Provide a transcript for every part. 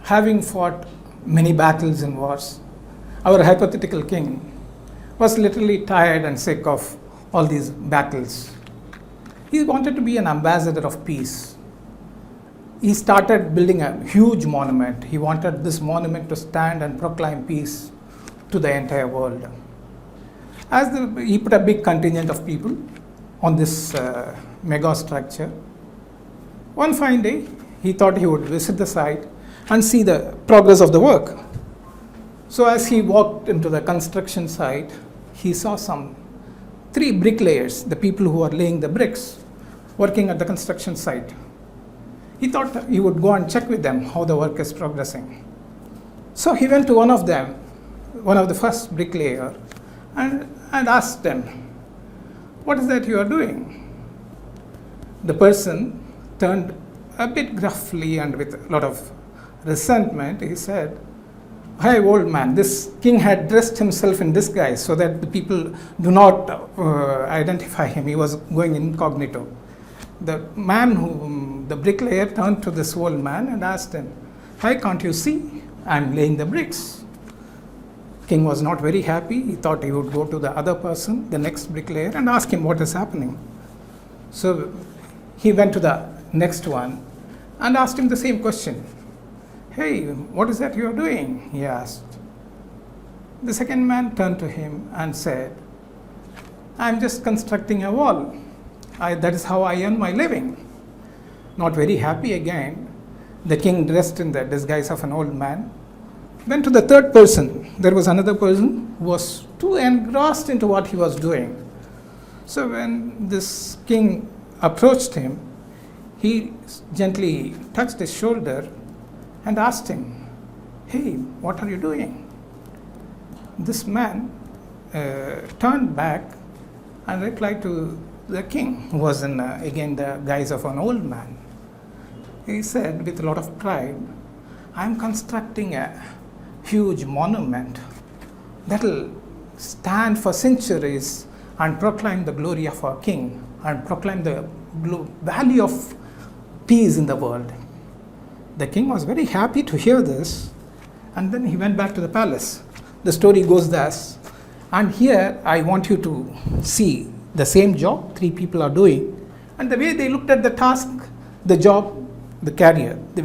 having fought many battles and wars, our hypothetical king was literally tired and sick of all these battles. He wanted to be an ambassador of peace. He started building a huge monument. He wanted this monument to stand and proclaim peace to the entire world. He put a big contingent of people on this mega structure. One fine day, he thought he would visit the site and see the progress of the work. So as he walked into the construction site, he saw some 3 bricklayers, the people who are laying the bricks, working at the construction site. He thought he would go and check with them how the work is progressing. So he went to one of them, one of the first bricklayer, and asked them, "What is that you are doing?" The person turned a bit gruffly and with a lot of resentment. He said, "Hey, old man, this king had dressed himself in disguise so that the people do not identify him. He was going incognito." The bricklayer turned to this old man and asked him, "Hey, can't you see? I'm laying the bricks." King was not very happy. He thought he would go to the other person, the next bricklayer, and ask him what is happening. So he went to the next one and asked him the same question. "Hey, what is that you are doing?" he asked. The second man turned to him and said, "I'm just constructing a wall. That is how I earn my living." Not very happy again, the king, dressed in the disguise of an old man, went to the third person. There was another person who was too engrossed into what he was doing. So when this king approached him, he gently touched his shoulder and asked him, "Hey, what are you doing?" This man turned back and replied to the king, who was in, again, the guise of an old man. He said with a lot of pride, "I'm constructing a huge monument that will stand for centuries and proclaim the glory of our king and proclaim the value of peace in the world." The king was very happy to hear this, and then he went back to the palace. The story goes thus, and here I want you to see the same job 3 people are doing, and the way they looked at the task, the job, the career, the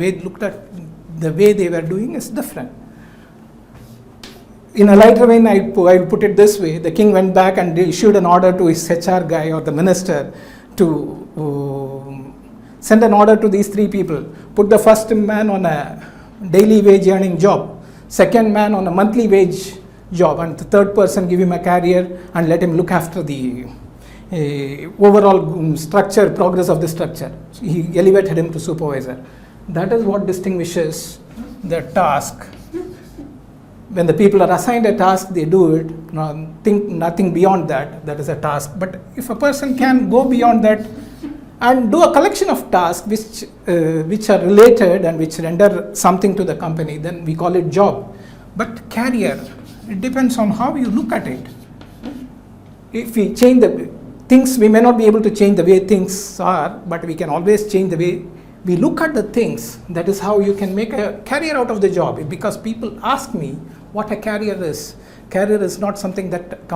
way they were doing is different. In a lighter vein, I put it this way: the king went back and issued an order to his HR guy or the minister to send an order to these 3 people. Put the first man on a daily wage earning job, second man on a monthly wage job, and the third person give him a career and let him look after the overall structure, progress of the structure. He elevated him to supervisor. That is what distinguishes the task. When the people are assigned a task, they do it. Think nothing beyond that. That is a task. But if a person can go beyond that and do a collection of tasks which are related and which render something to the company, then we call it job. But career, it depends on how you look at it. If we change the things, we may not be able to change the way things are, but we can always change the way we look at the things. That is how you can make a career out of the job. Because people ask me what a career is. Career is not something that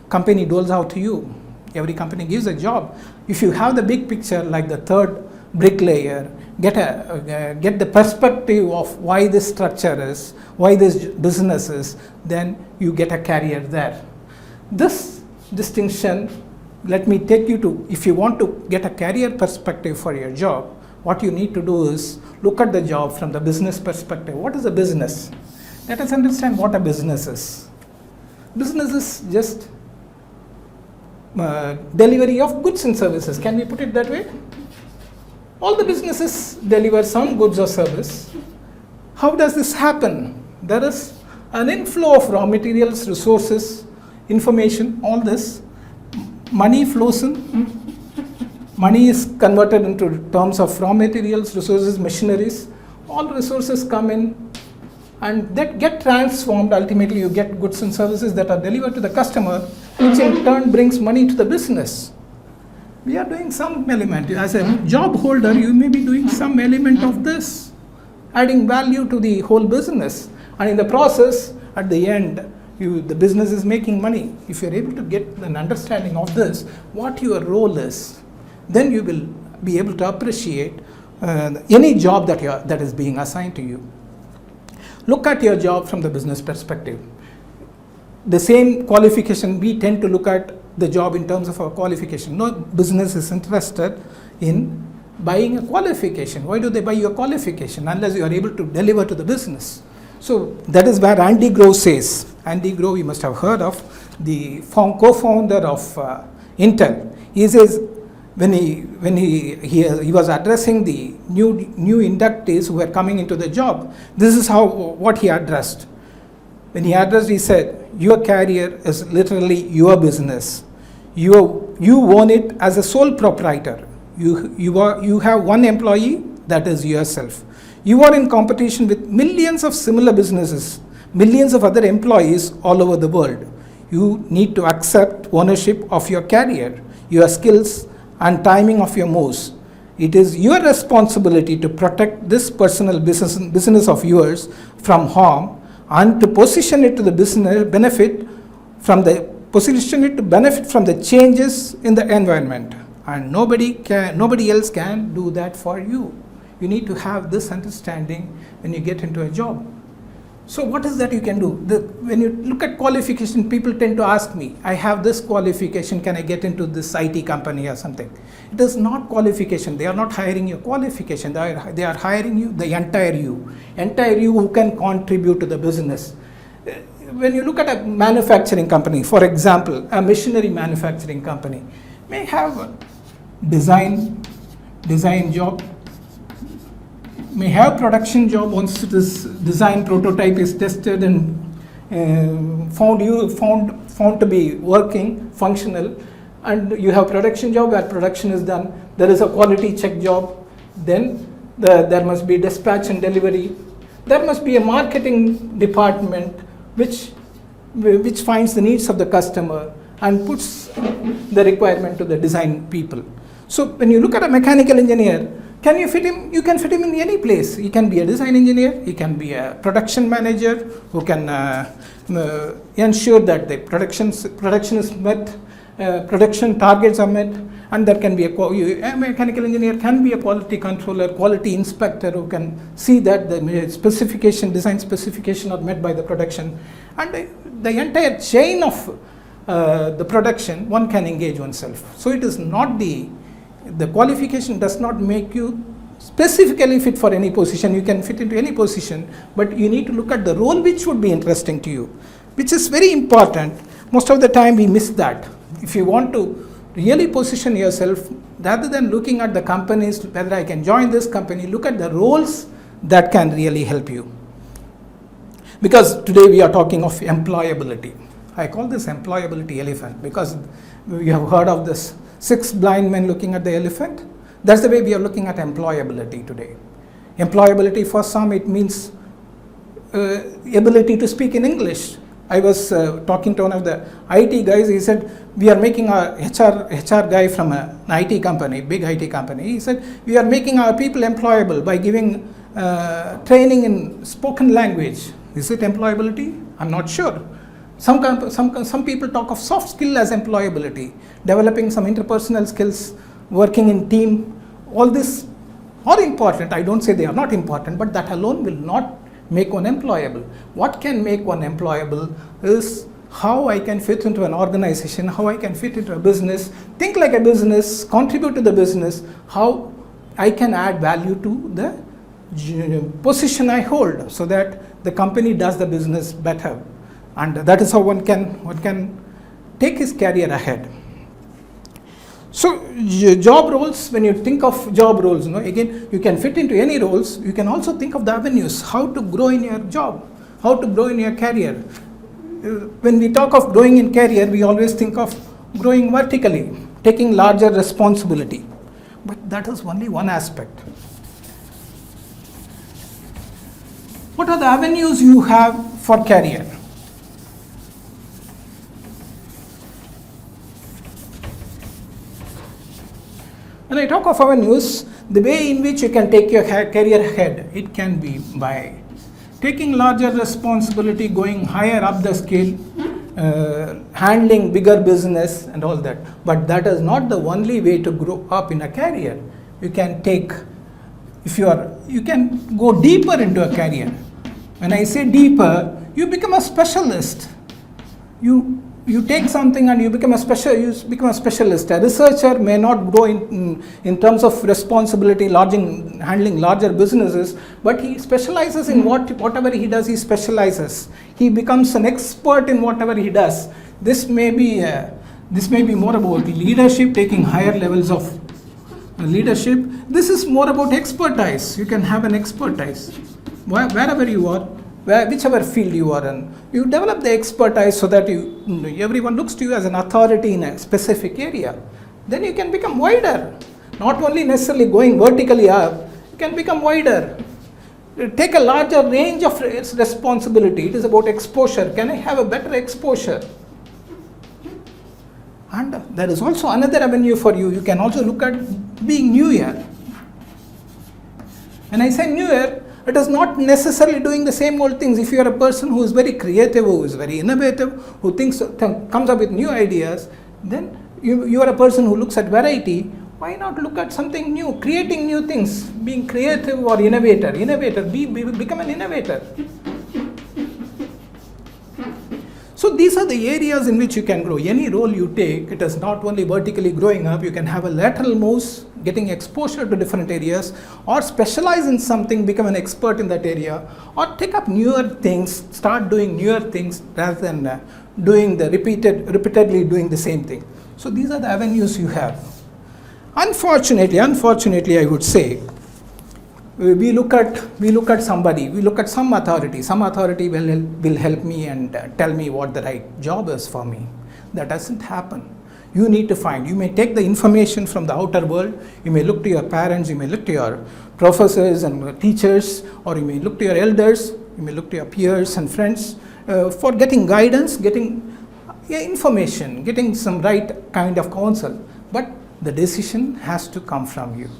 company doles out to you. Every company gives a job. If you have the big picture, like the third bricklayer, get the perspective of why this structure is, why this business is, then you get a career there. This distinction, let me take you to, if you want to get a career perspective for your job, what you need to do is look at the job from the business perspective. What is a business? Let us understand what a business is. Business is just delivery of goods and services. Can we put it that way? All the businesses deliver some goods or service. How does this happen? There is an inflow of raw materials, resources, information, all this. Money flows in. Money is converted into terms of raw materials, resources, machineries. All resources come in and that get transformed. Ultimately, you get goods and services that are delivered to the customer, which in turn brings money to the business. We are doing some element. As a job holder, you may be doing some element of this. adding value to the whole business. And in the process, at the end, the business is making money. If you're able to get an understanding of this, what your role is, then you will be able to appreciate any job that is being assigned to you. Look at your job from the business perspective. The same qualification, we tend to look at the job in terms of our qualification. No business is interested in buying a qualification. Why do they buy your qualification? Unless you are able to deliver to the business. So that is where Andy Grove says. Andy Grove, you must have heard of, the co-founder of Intel. He says, when he was addressing the new inductees who were coming into the job, this is what he addressed. When he said, your career is literally your business. You own it as a sole proprietor. You have one employee, that is yourself. You are in competition with millions of similar businesses, millions of other employees all over the world. You need to accept ownership of your career, your skills, and timing of your moves. It is your responsibility to protect this personal business of yours from harm, and to position it to benefit from the changes in the environment. And nobody else can do that for you. You need to have this understanding when you get into a job. So what is that you can do? When you look at qualification, people tend to ask me, I have this qualification, can I get into this IT company or something? It is not qualification. They are not hiring your qualification. They are hiring you, the entire you who can contribute to the business. When you look at a manufacturing company, for example, a machinery manufacturing company may have a design job, may have production job once this design prototype is tested and found to be working, functional, and you have production job where production is done. There is a quality check job. Then there must be dispatch and delivery. There must be a marketing department which finds the needs of the customer and puts the requirement to the design people. So when you look at a mechanical engineer, can you fit him? You can fit him in any place. He can be a design engineer, he can be a production manager who can ensure that the production is met, production targets are met, and there can be a mechanical engineer can be a quality controller, quality inspector who can see that the design specification are met by the production, and the entire chain of the production one can engage oneself. So it is not the qualification does not make you specifically fit for any position. You can fit into any position, but you need to look at the role which would be interesting to you, which is very important. Most of the time we miss that. If you want to really position yourself, rather than looking at the companies, whether I can join this company, look at the roles that can really help you. Because today we are talking of employability. I call this employability elephant because you have heard of this 6 blind men looking at the elephant. That's the way we are looking at employability today. Employability, for some, it means ability to speak in English. I was talking to one of the IT guys. He said, we are making our HR guy from an IT company, big IT company. He said, we are making our people employable by giving training in spoken language. Is it employability? I'm not sure. Some people talk of soft skill as employability, developing some interpersonal skills, working in team. All this are important. I don't say they are not important, but that alone will not make one employable. What can make one employable is how I can fit into an organization, how I can fit into a business, think like a business, contribute to the business, how I can add value to the position I hold so that the company does the business better. And that is how one can take his career ahead. So job roles, when you think of job roles, again, you can fit into any roles. You can also think of the avenues, how to grow in your job, how to grow in your career. When we talk of growing in career, we always think of growing vertically, taking larger responsibility. But that is only one aspect. What are the avenues you have for career? When I talk of avenues, the way in which you can take your career ahead, it can be by taking larger responsibility, going higher up the scale, handling bigger business and all that. But that is not the only way to grow up in a career. You can take, you can go deeper into a career. When I say deeper, you become a specialist. You take something and you become a specialist. A researcher may not grow in terms of responsibility, handling larger businesses, but he specializes in whatever he does. He specializes. He becomes an expert in whatever he does. This may be more about leadership, taking higher levels of leadership. This is more about expertise. You can have an expertise wherever you are. Whichever field you are in, you develop the expertise so that everyone looks to you as an authority in a specific area. Then you can become wider. Not only necessarily going vertically up, you can become wider. Take a larger range of responsibility. It is about exposure. Can I have a better exposure? And there is also another avenue for you. You can also look at being newer. When I say newer, it is not necessarily doing the same old things. If you are a person who is very creative, who is very innovative, who comes up with new ideas, then you are a person who looks at variety. Why not look at something new, creating new things, being creative or innovator, become an innovator. So these are the areas in which you can grow. Any role you take, it is not only vertically growing up, you can have a lateral moves, getting exposure to different areas, or specialize in something, become an expert in that area, or take up newer things, start doing newer things rather than repeatedly doing the same thing. So these are the avenues you have. Unfortunately, I would say, we look at somebody, we look at some authority will help me and tell me what the right job is for me. That doesn't happen. You need to find, you may take the information from the outer world, you may look to your parents, you may look to your professors and teachers, or you may look to your elders, you may look to your peers and friends for getting guidance, getting information, getting some right kind of counsel. But the decision has to come from you.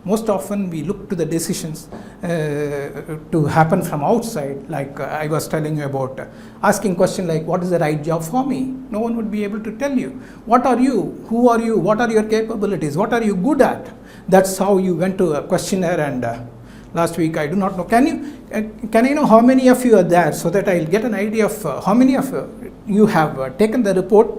Most often we look to the decisions to happen from outside, like I was telling you about asking question like, what is the right job for me? No one would be able to tell you. What are you? Who are you? What are your capabilities? What are you good at? That's how you went to a questionnaire, and last week, I do not know. Can I know how many of you are there, so that I'll get an idea of how many of you have taken the report,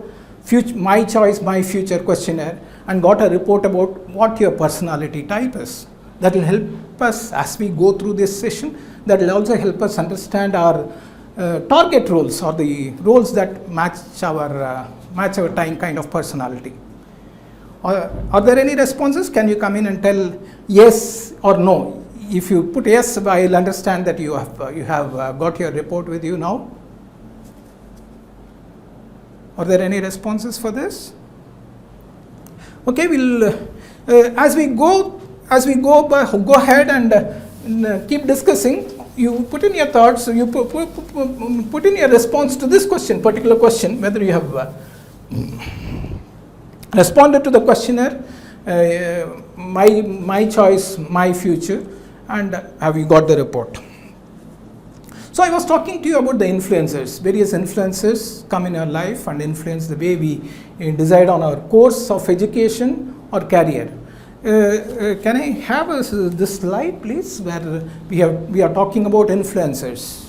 My Choice, My Future questionnaire, and got a report about what your personality type is. That will help us as we go through this session. That will also help us understand our target roles, or the roles that match our time kind of personality. Are there any responses? Can you come in and tell yes or no? If you put yes, I'll understand that you have got your report with you now. Are there any responses for this? Okay, we'll as we go ahead and keep discussing. You put in your thoughts. You put in your response to this particular question, whether you have responded to the questionnaire, my choice, my future, and have you got the report? So I was talking to you about the influencers. Various influencers come in our life and influence the way we decide on our course of education or career. Can I have this slide, please, where we are talking about influencers.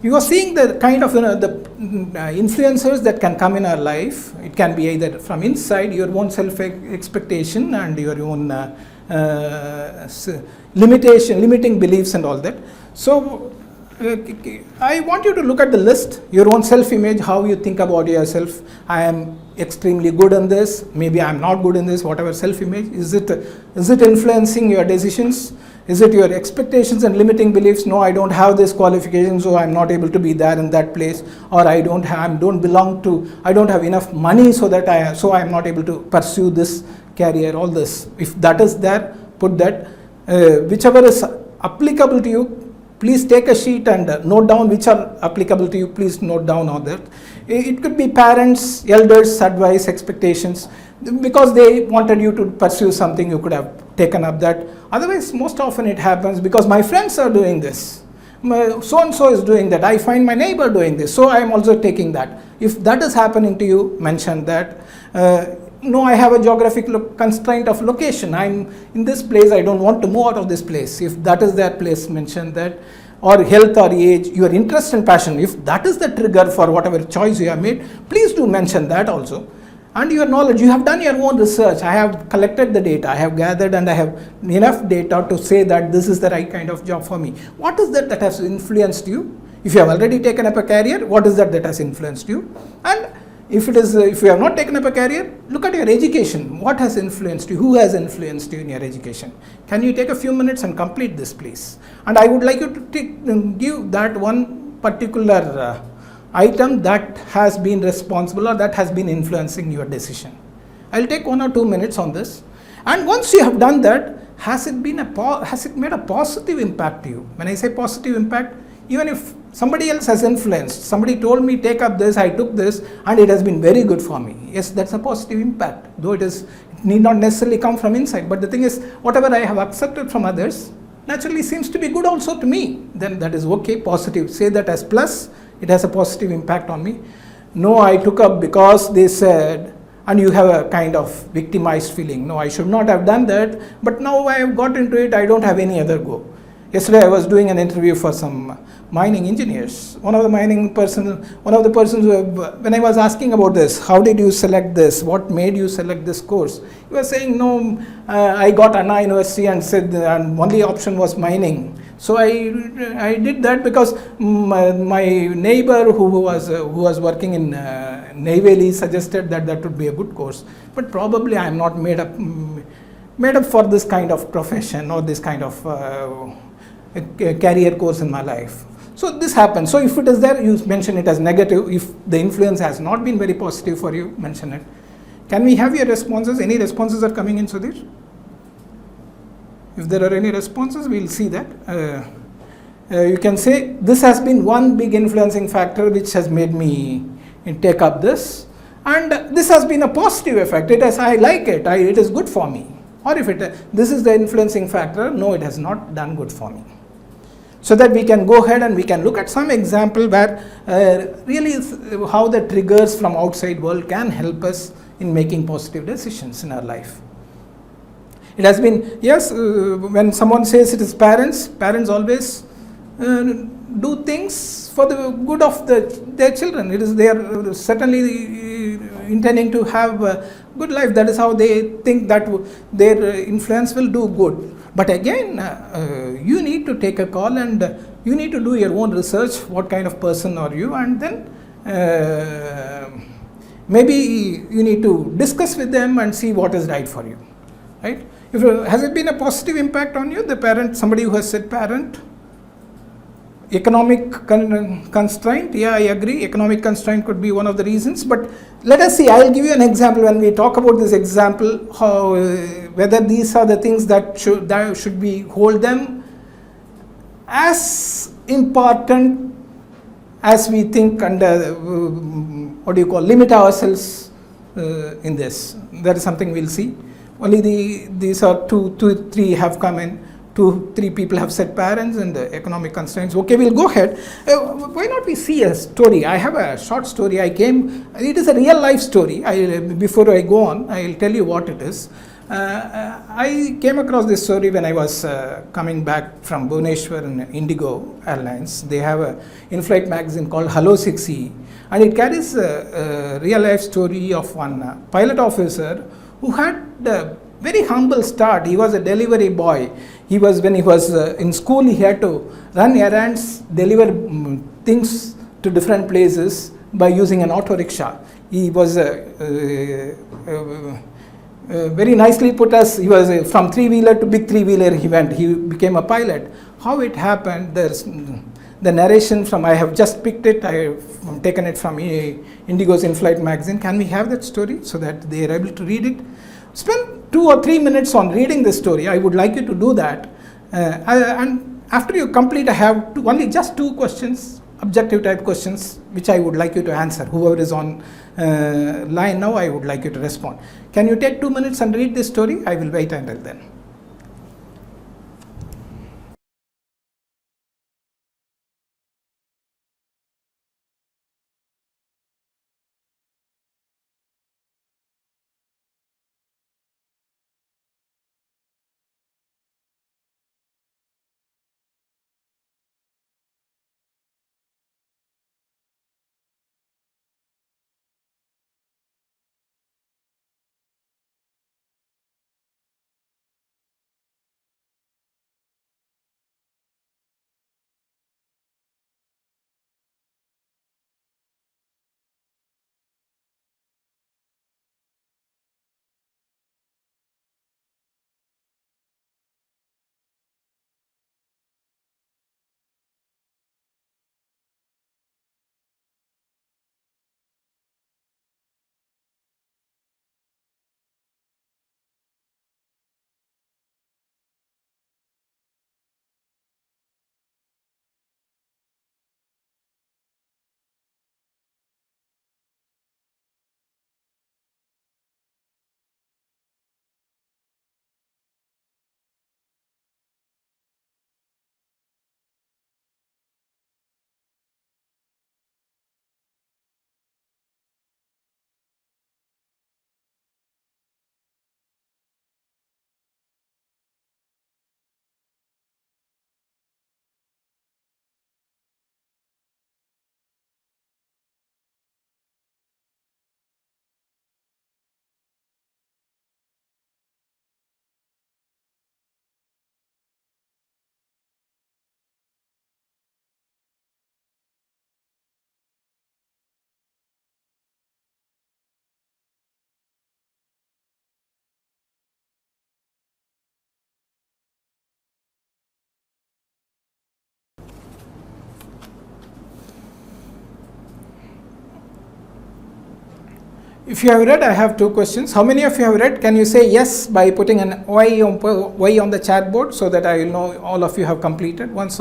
You are seeing the kind of the influencers that can come in our life. It can be either from inside, your own self-expectation and your own limiting beliefs and all that. So I want you to look at the list, your own self-image, how you think about yourself. I am extremely good in this, maybe I am not good in this, whatever self-image. Is it influencing your decisions? Is it your expectations and limiting beliefs? No, I don't have this qualification, so I'm not able to be there in that place, or I don't have enough money, so I'm not able to pursue this career, all this. If that is there, put that. Whichever is applicable to you, please take a sheet and note down which are applicable to you. Please note down all that. It could be parents, elders, advice, expectations. Because they wanted you to pursue something, you could have taken up that. Otherwise, most often it happens because my friends are doing this. So and so is doing that. I find my neighbor doing this, so I am also taking that. If that is happening to you, mention that. No, I have a geographic constraint of location. I'm in this place. I don't want to move out of this place. If that is that place, mention that. Or health or age, your interest and passion. If that is the trigger for whatever choice you have made, please do mention that also. And your knowledge, you have done your own research. I have collected the data, I have gathered, and I have enough data to say that this is the right kind of job for me. What is that has influenced you? If you have already taken up a career, what is that has influenced you? And if you have not taken up a career, look at your education. What has influenced you? Who has influenced you in your education? Can you take a few minutes and complete this, please? And I would like you to give that one particular item that has been responsible or that has been influencing your decision. I'll take 1 or 2 minutes on this. And once you have done that, has it made a positive impact to you? When I say positive impact, even if somebody else has influenced, somebody told me take up this, I took this, and it has been very good for me. Yes, that's a positive impact, though it need not necessarily come from inside. But the thing is, whatever I have accepted from others naturally seems to be good also to me. Then that is okay, positive. Say that as plus. It has a positive impact on me. No, I took up because they said, and you have a kind of victimized feeling. No, I should not have done that, but now I have got into it, I don't have any other go. Yesterday I was doing an interview for some mining engineers. One of the persons when I was asking about this, how did you select this? What made you select this course? He was saying, no, I got Anna University and said, and only option was mining. So I did that because my neighbor who was working in Neyveli suggested that would be a good course. But probably I am not made up for this kind of profession or this kind of career course in my life. So this happens. So if it is there, you mention it as negative. If the influence has not been very positive for you, mention it. Can we have your responses? Any responses are coming in, Sudhir? If there are any responses, we will see that. You can say, this has been one big influencing factor which has made me take up this. And this has been a positive effect. I like it. It is good for me. Or if this is the influencing factor, no, it has not done good for me. So that we can go ahead and we can look at some example where really how the triggers from outside world can help us in making positive decisions in our life. It has been, yes, when someone says it is parents always do things for the good of their children. They are certainly intending to have a good life. That is how they think that their influence will do good. But again, you need to take a call and you need to do your own research. What kind of person are you? And then maybe you need to discuss with them and see what is right for you. Right? Has it been a positive impact on you? The parent, somebody who has said parent. Economic constraint, yeah, I agree. Economic constraint could be one of the reasons. But let us see, I will give you an example when we talk about this example, how, whether these are the things that should we hold them as important as we think and limit ourselves in this. That is something we will see. Only these are two, three have come in. 2-3 people have said parents and economic constraints. Okay, we'll go ahead. Why not we see a story? I have a short story. It is a real life story. Before I go on, I'll tell you what it is. I came across this story when I was coming back from Bhubaneswar in Indigo Airlines. They have an in-flight magazine called Hello 6E, and it carries a real life story of one pilot officer who had a very humble start. He was a delivery boy. When he was in school, he had to run errands, deliver things to different places by using an auto rickshaw. He was very nicely put as he was from three-wheeler to big three-wheeler he went. He became a pilot. How it happened, there's the narration from, I have just picked it, I have taken it from Indigo's in-flight magazine. Can we have that story so that they are able to read it? Spend 2 or 3 minutes on reading the story. I would like you to do that. And after you complete, I have only just 2 questions, objective type questions, which I would like you to answer. Whoever is on line now, I would like you to respond. Can you take 2 minutes and read this story? I will wait until then. If you have read, I have two questions. How many of you have read? Can you say yes by putting an Y on the chat board so that I will know all of you have completed? Once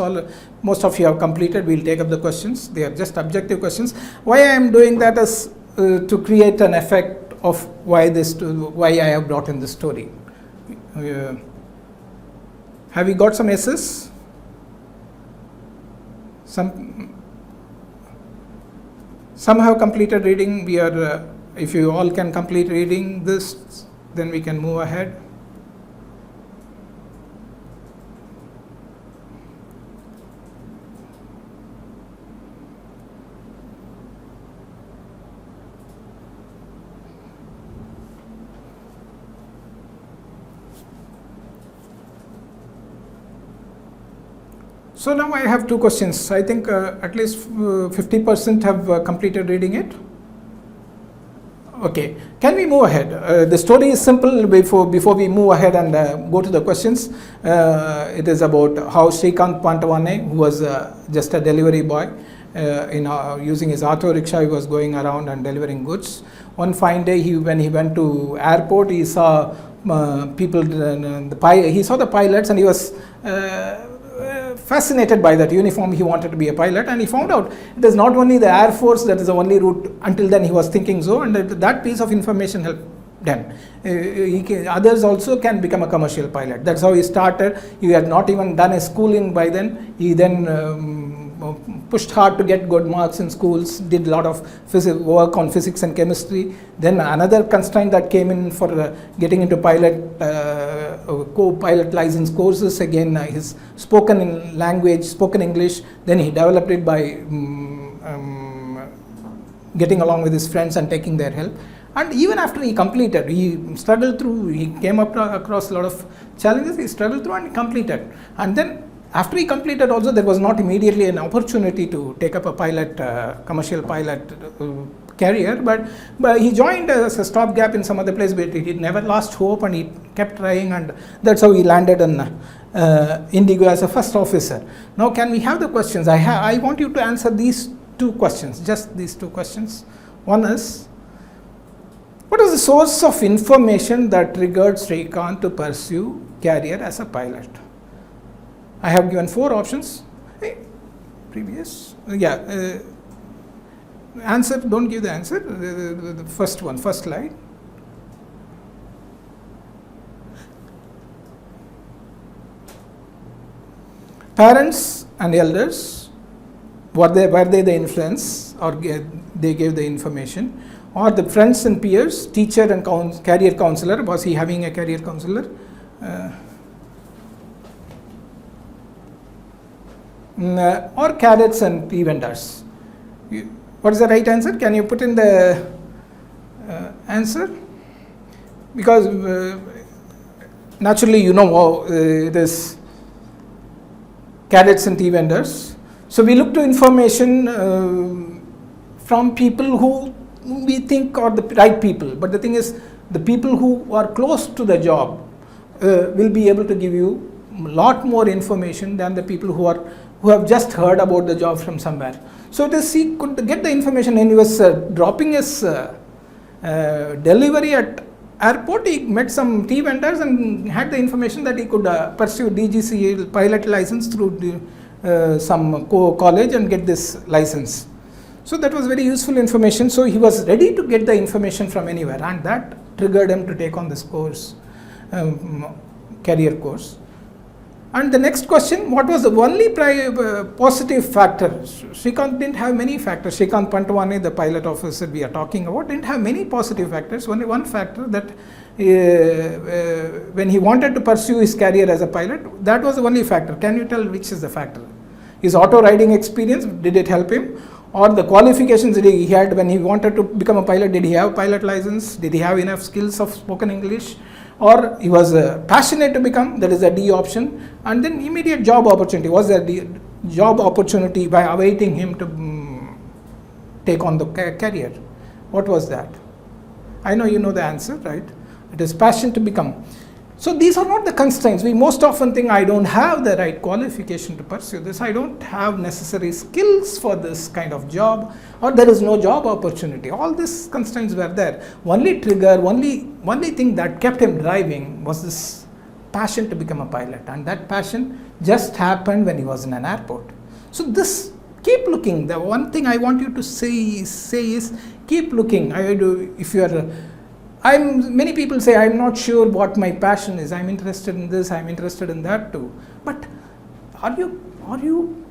most of you have completed, we will take up the questions. They are just objective questions. Why I am doing that is to create an effect of why I have brought in this story. Have we got some S's? Some have completed reading. If you all can complete reading this, then we can move ahead. So now I have two questions. I think at least 50% have completed reading it. Okay, can we move ahead? The story is simple. Before we move ahead and go to the questions, it is about how Shrikant Pantawane, who was just a delivery boy, using his auto rickshaw, he was going around and delivering goods. One fine day, when he went to airport, he saw people. He saw the pilots, and he was fascinated by that uniform. He wanted to be a pilot, and he found out it is not only the Air Force that is the only route. Until then he was thinking so, and that piece of information helped them. Others also can become a commercial pilot. That's how he started. He had not even done his schooling by then. He then pushed hard to get good marks in schools, did a lot of work on physics and chemistry. Then another constraint that came in for getting into co-pilot license courses, again his spoken language, spoken English, then he developed it by getting along with his friends and taking their help. And even after he completed, he struggled through, he came across a lot of challenges, he struggled through and he completed. And then after he completed also, there was not immediately an opportunity to take up a commercial pilot career, but he joined as a stopgap in some other place, but he never lost hope and he kept trying, and that's how he landed in Indigo as a first officer. Now can we have the questions? I want you to answer these two questions, just these two questions. One is, what is the source of information that triggered Shrikant to pursue career as a pilot? I have given 4 options. Answer, don't give the answer. The first one, first slide. Parents and elders, were they the influence, or they gave the information, or the friends and peers, teacher and career counselor, was he having a career counselor? Or cadets and tea vendors. What is the right answer? Can you put in the answer? Because naturally it is cadets and tea vendors. So we look to information from people who we think are the right people. But the thing is, the people who are close to the job will be able to give you a lot more information than the people who have just heard about the job from somewhere. So it is, he could get the information, and he was dropping his delivery at airport. He met some tea vendors and had the information that he could pursue DGC pilot license through some college and get this license. So that was very useful information. So he was ready to get the information from anywhere, and that triggered him to take on this course, career course. And the next question, what was the only positive factor? Shrikant didn't have many factors. Shrikant Pantawane, the pilot officer we are talking about, didn't have many positive factors. Only one factor, that when he wanted to pursue his career as a pilot, that was the only factor. Can you tell which is the factor? His auto riding experience, did it help him? Or the qualifications that he had when he wanted to become a pilot, did he have pilot license? Did he have enough skills of spoken English? Or he was passionate to become, that is a D option. And then immediate job opportunity, was there the job opportunity by awaiting him to take on the career? What was that? I know you know the answer, right? It is passion to become. So these are not the constraints. We most often think I don't have the right qualification to pursue this, I don't have necessary skills for this kind of job, or there is no job opportunity. All these constraints were there. Only trigger, only thing that kept him driving was this passion to become a pilot, and that passion just happened when he was in an airport. So this, keep looking. The one thing I want you to say is keep looking. Many people say, I'm not sure what my passion is. I'm interested in this, I'm interested in that too. But are you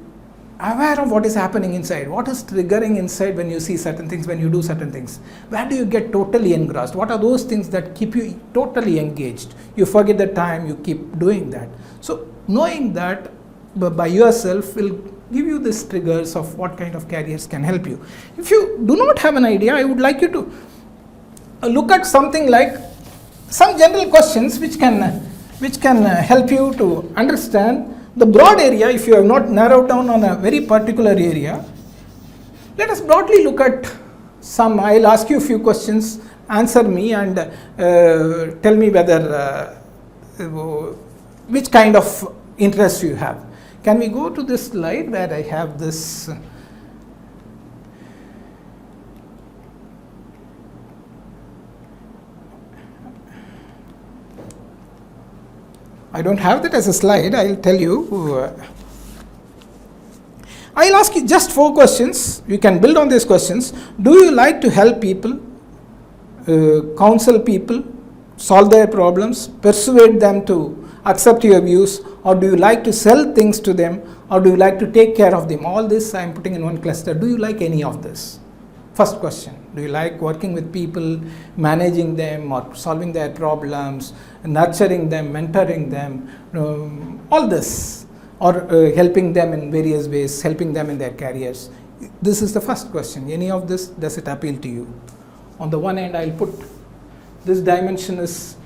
aware of what is happening inside? What is triggering inside when you see certain things, when you do certain things? Where do you get totally engrossed? What are those things that keep you totally engaged? You forget the time, you keep doing that. So knowing that by yourself will give you these triggers of what kind of careers can help you. If you do not have an idea, I would like you to look at something like some general questions which can help you to understand the broad area. If you have not narrowed down on a very particular area, let us broadly look at some. I'll ask you a few questions, answer me, and tell me whether which kind of interest you have. Can we go to this slide where I have this? I don't have that as a slide, I'll tell you. I'll ask you just 4 questions. You can build on these questions. Do you like to help people, counsel people, solve their problems, persuade them to accept your views, or do you like to sell things to them, or do you like to take care of them? All this I am putting in one cluster. Do you like any of this? First question. Do you like working with people, managing them, or solving their problems, nurturing them, mentoring them, all this, or helping them in various ways, helping them in their careers? This is the first question. Any of this, does it appeal to you? On the one end, I'll put this dimension is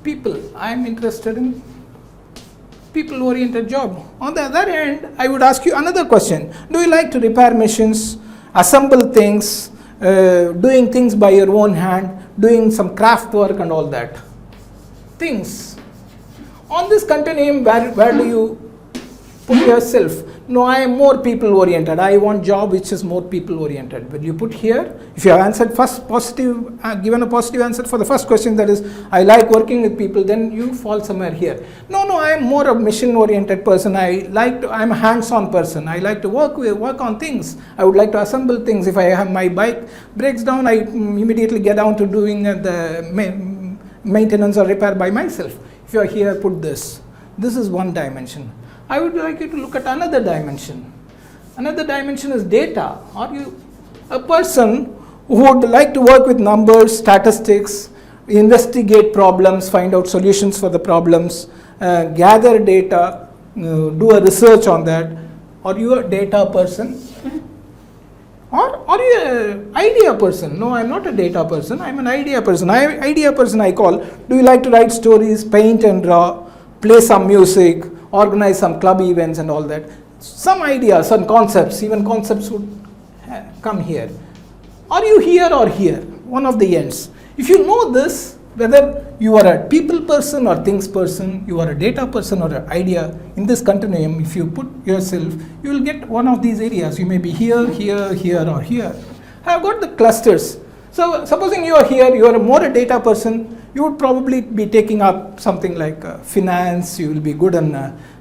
people. I'm interested in people-oriented job. On the other end, I would ask you another question. Do you like to repair machines, assemble things, doing things by your own hand, doing some craft work and all that? Things. On this continuum, where do you put yourself? No, I am more people-oriented. I want job which is more people-oriented. Will you put here? If you have answered first positive, given a positive answer for the first question, that is, I like working with people, then you fall somewhere here. No, I am more a mission-oriented person. I'm a hands-on person. I like to work on things. I would like to assemble things. If I have my bike breaks down, I immediately get down to doing the maintenance or repair by myself. If you are here, put this. This is one dimension. I would like you to look at another dimension. Another dimension is data. Are you a person who would like to work with numbers, statistics, investigate problems, find out solutions for the problems, gather data, do a research on that? Are you a data person? Or are you an idea person? No, I'm not a data person. I'm an idea person. Idea person I call. Do you like to write stories, paint and draw, play some music, organize some club events and all that? Some ideas, some concepts, even concepts would come here. Are you here or here? One of the ends. If you know this, whether you are a people person or things person, you are a data person or an idea, in this continuum, if you put yourself, you will get one of these areas. You may be here, here, here, or here. I have got the clusters. So supposing you are here, you are more a data person, you would probably be taking up something like finance. You will be good in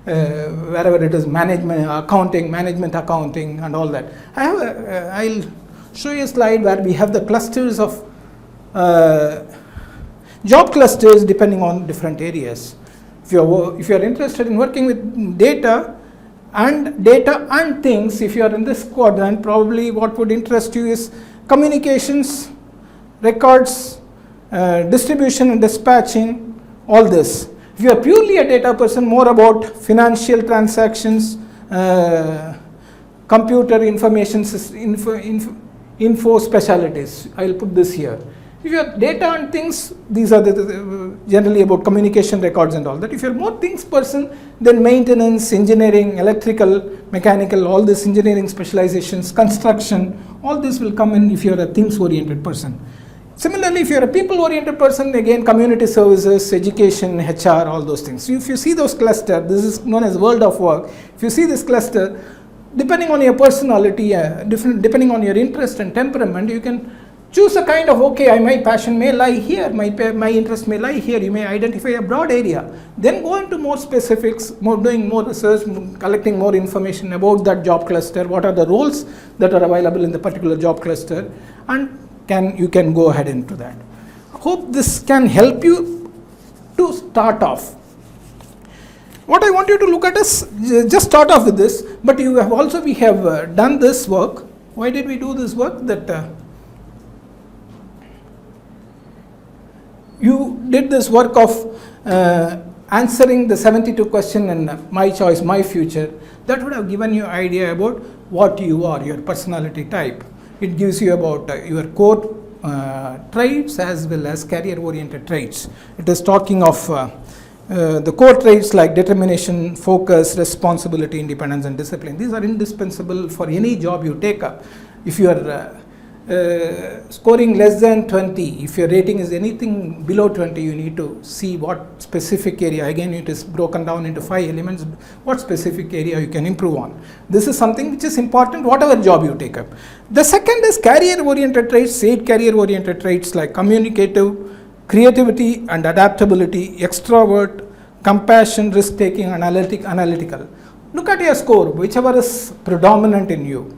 wherever it is, management accounting and all that. I'll show you a slide where we have the clusters of job clusters depending on different areas. If you are interested in working with data and things, if you are in this quadrant, probably what would interest you is communications, records, distribution and dispatching, all this. If you are purely a data person, more about financial transactions, computer information, info specialties. I will put this here. If you are data and things, these are generally about communication records and all that. If you are more things person, then maintenance, engineering, electrical, mechanical, all this engineering specializations, construction, all this will come in if you are a things oriented person. Similarly, if you're a people-oriented person, again, community services, education, HR, all those things. So if you see those clusters, this is known as world of work. If you see this cluster, depending on your personality, depending on your interest and temperament, you can choose a kind of, okay, my passion may lie here, my interest may lie here. You may identify a broad area. Then go into more specifics, doing more research, collecting more information about that job cluster, what are the roles that are available in the particular job cluster, and you can go ahead into that. Hope this can help you to start off. What I want you to look at is, just start off with this, but we have done this work. Why did we do this work? That you did this work of answering the 72 question in My Choice, My Future. That would have given you idea about what you are, your personality type. It gives you about your core traits as well as career-oriented traits. It is talking of the core traits like determination, focus, responsibility, independence, and discipline. These are indispensable for any job you take up. If you are scoring less than 20, if your rating is anything below 20, you need to see what specific area. Again, it is broken down into 5 elements. What specific area you can improve on. This is something which is important whatever job you take up. The second is career-oriented traits, 8 career-oriented traits like communicative, creativity and adaptability, extrovert, compassion, risk-taking, analytical. Look at your score, whichever is predominant in you.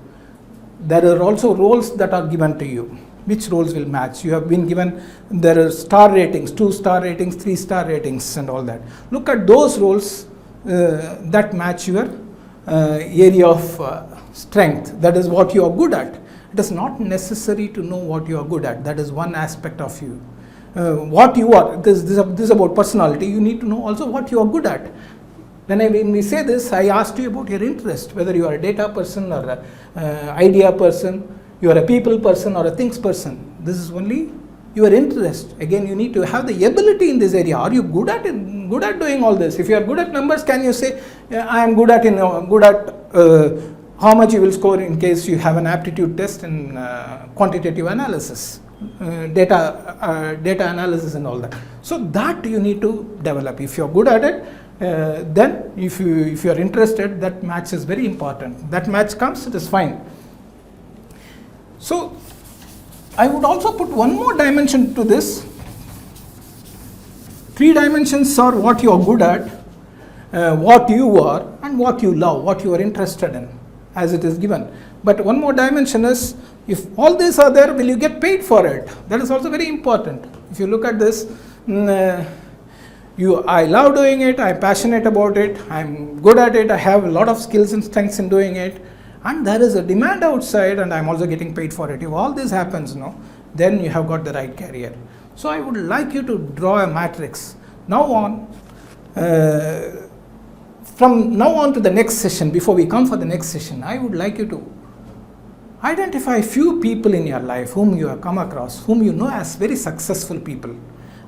There are also roles that are given to you. Which roles will match? You have been given, there are star ratings, 2-star ratings, 3-star ratings and all that. Look at those roles that match your area of strength. That is what you are good at. It is not necessary to know what you are good at. That is one aspect of you. What you are, this is about personality. You need to know also what you are good at. When we say this, I asked you about your interest, whether you are a data person or an idea person, you are a people person or a things person. This is only your interest. Again, you need to have the ability in this area. Are you good at it? Good at doing all this? If you are good at numbers, can you say, I am good at how much you will score in case you have an aptitude test in quantitative analysis, data analysis and all that. So that you need to develop. If you are good at it, then if you are interested, that match is very important. That match comes, it is fine. So I would also put one more dimension to this. 3 dimensions are what you are good at, what you are, and what you love, what you are interested in, as it is given. But one more dimension is, if all these are there, will you get paid for it? That is also very important. If you look at this, I love doing it, I'm passionate about it, I'm good at it, I have a lot of skills and strengths in doing it, and there is a demand outside and I'm also getting paid for it. If all this happens, then you have got the right career. So I would like you to draw a matrix. Now on, from now on to the next session, before we come for the next session, I would like you to identify a few people in your life whom you have come across, whom you know as very successful people.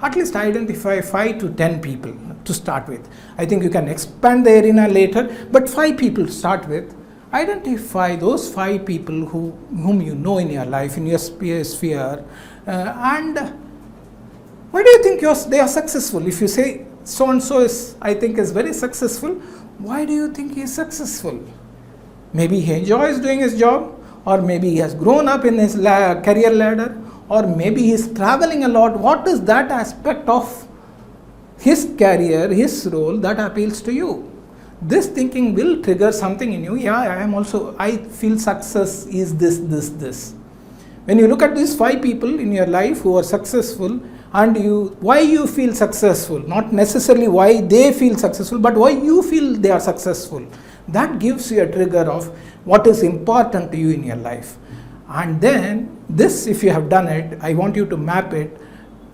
At least identify 5 to 10 people to start with. I think you can expand the arena later, but 5 people to start with. Identify those 5 people whom you know in your life, in your sphere, and why do you think they are successful? If you say so and so is very successful, why do you think he is successful? Maybe he enjoys doing his job, or maybe he has grown up in his career ladder, or maybe he is traveling a lot. What is that aspect of his career, his role that appeals to you? This thinking will trigger something in you. Yeah, I feel success is this. When you look at these 5 people in your life who are successful, and why you feel successful, not necessarily why they feel successful, but why you feel they are successful, that gives you a trigger of what is important to you in your life. And then this, if you have done it, I want you to map it.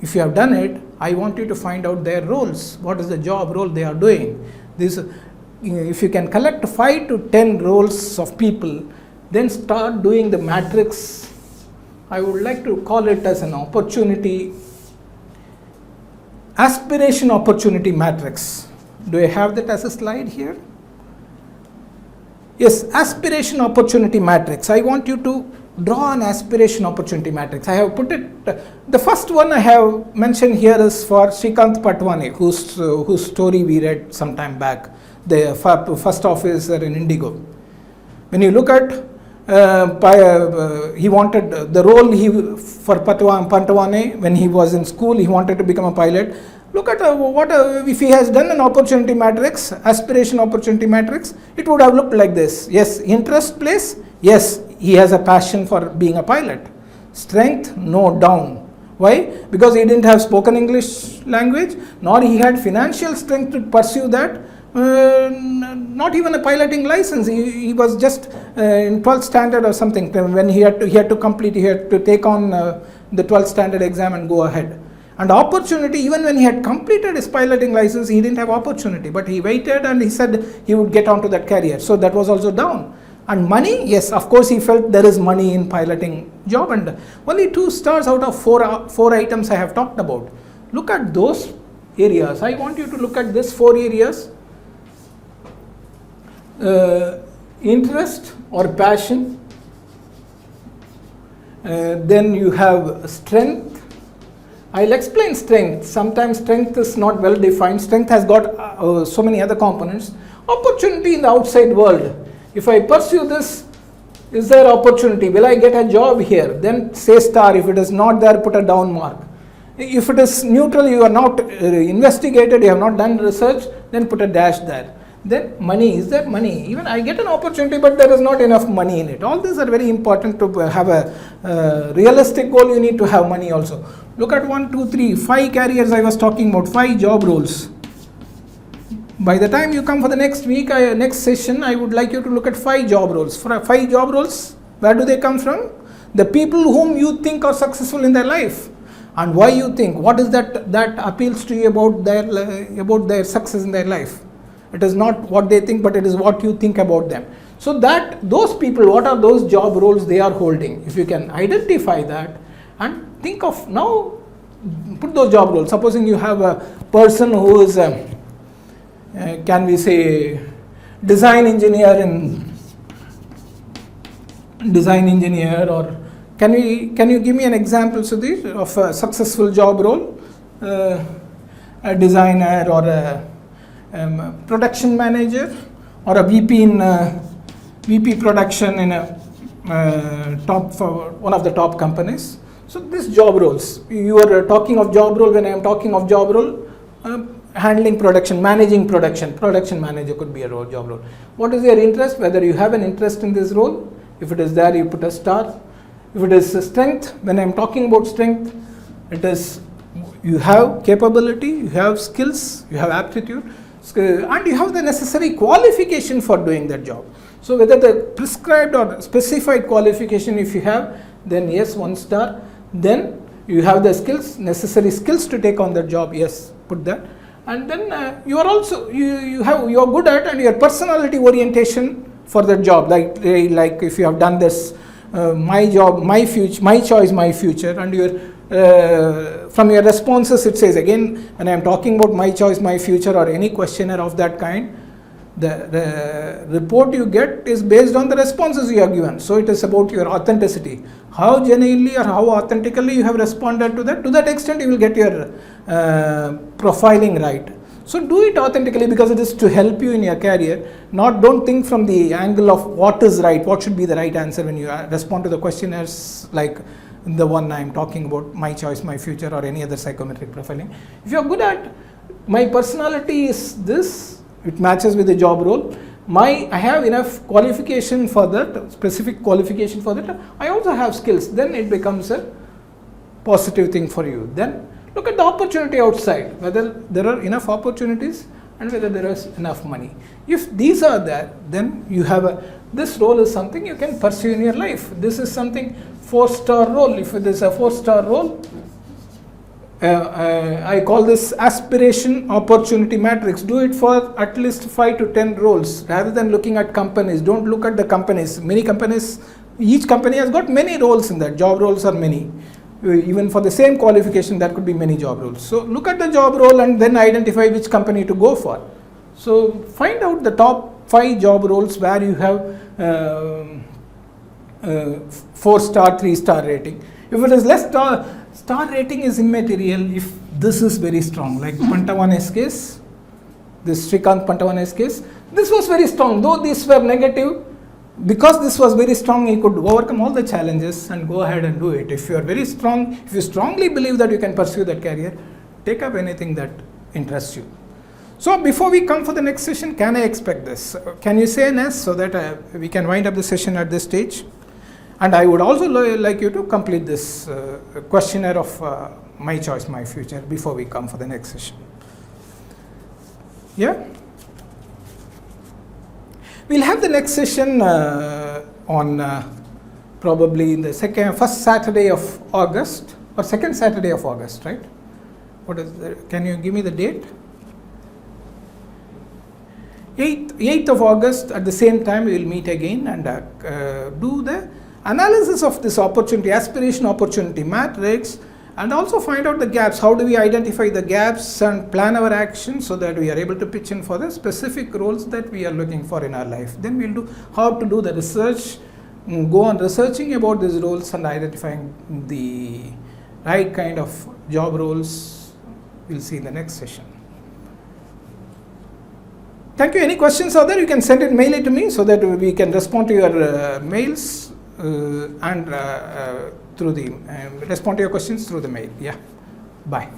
If you have done it, I want you to find out their roles. What is the job role they are doing? If you can collect 5 to 10 roles of people, then start doing the matrix. I would like to call it as an aspiration opportunity matrix. Do I have that as a slide here? Yes, aspiration opportunity matrix. I want you to draw an aspiration opportunity matrix. I have put it, the first one I have mentioned here is for Srikanth Patwani, whose story we read some time back, the first officer in Indigo. When you look at, he wanted the role for Patwani when he was in school, he wanted to become a pilot. Look at if he has done an opportunity matrix, aspiration opportunity matrix, it would have looked like this. Yes, interest place, yes, he has a passion for being a pilot. Strength, no, down. Why? Because he didn't have spoken English language, nor he had financial strength to pursue that. Not even a piloting license. He was just in 12th standard or something. When he had to take on the 12th standard exam and go ahead. And opportunity, even when he had completed his piloting license, he didn't have opportunity. But he waited and he said he would get onto that career. So that was also down. And money, yes, of course he felt there is money in piloting job. And only 2 stars out of 4 items I have talked about. Look at those areas. I want you to look at this 4 areas. Interest or passion. Then you have strength. I'll explain strength. Sometimes strength is not well defined. Strength has got so many other components. Opportunity in the outside world. If I pursue this, is there opportunity? Will I get a job here? Then say star. If it is not there, put a down mark. If it is neutral, you are not investigated, you have not done research, then put a dash there. Then money, is there money? Even I get an opportunity, but there is not enough money in it. All these are very important to have a realistic goal. You need to have money also. Look at 1, 2, 3, 5 careers I was talking about, 5 job roles. By the time you come for the next week, next session, I would like you to look at 5 job roles. For 5 job roles, where do they come from? The people whom you think are successful in their life. And why you think, what is that appeals to you about their success in their life? It is not what they think, but it is what you think about them. So that those people, what are those job roles they are holding? If you can identify that and think of, now put those job roles. Supposing you have a person who is, can we say, design engineer, or can you give me an example, Sudhir, of a successful job role? A designer or a production manager or a VP in VP production in a one of the top companies. So these job roles, you are talking of job role. When I am talking of job role, handling production, managing production manager could be a job role. What is your interest? Whether you have an interest in this role. If it is there, you put a star. If it is strength, when I am talking about strength, it is you have capability, you have skills, you have aptitude, and you have the necessary qualification for doing that job. So whether the prescribed or specified qualification, if you have, then yes, 1 star. Then you have the skills, necessary skills to take on that job, yes, put that. And then you are also, you are good at, and your personality orientation for that job, like if you have done this, my job, my future, my choice, my future, and your from your responses it says, again, when I am talking about my choice, my future, or any questionnaire of that kind, the report you get is based on the responses you have given. So it is about your authenticity, how genuinely or how authentically you have responded to that. To that extent, you will get your profiling right. So do it authentically, because it is to help you in your career. Don't think from the angle of what is right, what should be the right answer when you respond to the questionnaires like the one I am talking about, my choice, my future, or any other psychometric profiling. If you are good at, my personality is this, it matches with the job role. I have enough qualification for that, specific qualification for that. I also have skills. Then it becomes a positive thing for you. Then look at the opportunity outside, whether there are enough opportunities and whether there is enough money. If these are there, then you have this role is something you can pursue in your life. This is something 4-star role. If it is a 4-star role, I call this aspiration opportunity matrix. Do it for at least 5 to 10 roles rather than looking at companies. Don't look at the companies. Many companies, each company has got many roles in that. Job roles are many. Even for the same qualification, there could be many job roles. So look at the job role and then identify which company to go for. So find out the top 5 job roles where you have 4-star, 3-star rating. If it is less, star rating is immaterial if this is very strong, like Pantavane's case, this Srikanth Pantavane's case. This was very strong, though these were negative. Because this was very strong, he could overcome all the challenges and go ahead and do it. If you are very strong, if you strongly believe that you can pursue that career, take up anything that interests you. So before we come for the next session, can I expect this? Can you say an yes so that we can wind up the session at this stage? And I would also like you to complete this questionnaire of my choice, my future before we come for the next session. Yeah? We'll have the next session on probably in the first Saturday of August or second Saturday of August, right? What is can you give me the date? 8th of August at the same time we will meet again and do the analysis of this opportunity, aspiration opportunity matrix, and also find out the gaps. How do we identify the gaps and plan our actions so that we are able to pitch in for the specific roles that we are looking for in our life. Then we'll do how to do the research, go on researching about these roles and identifying the right kind of job roles. We'll see in the next session. Thank you. Any questions are there? You can send it, mail it to me so that we can respond to your mails and through the respond to your questions through the mail. Yeah. Bye.